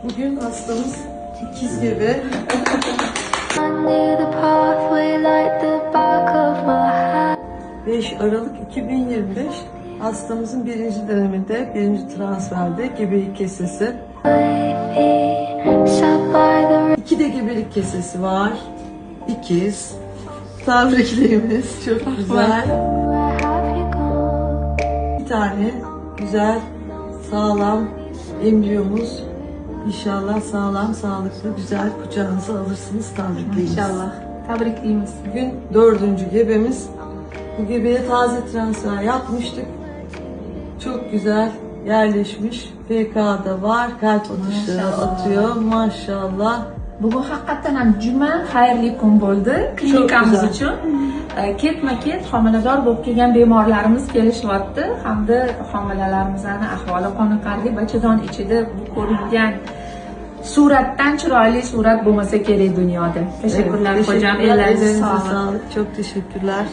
Bugün hastamız ikiz gibi. 5 Aralık 2025 hastamızın birinci döneminde, birinci transferde gebelik kesesi. 2 de gebelik kesesi var. İkiz. Tabriklerimiz çok güzel. Bir tane güzel, sağlam embriyomuz. İnşallah sağlam, sağlıklı, güzel kucağınıza alırsınız. Tabrikleyiz. İnşallah. Tabrikliyimiz. Bugün 4. gebemiz. Bu gebeye taze transfer yapmıştık. Çok güzel yerleşmiş. PK'da var. Kalp atışları atıyor. Maşallah. Bugun haqiqatan ham juda xayrli kun bo'ldi klinikamiz uchun. Ketma-ket homilador bo'lib kelgan bemorlarimiz kelishyapti hamda homilalarimizni ahvoli qoniqarli bachadon ichida bu ko'ringan suratdan chiroyli surat bo'lmasa kerak dunyoda. Teşekkürler hocam. Ellerinize sağlık. Çok teşekkürler.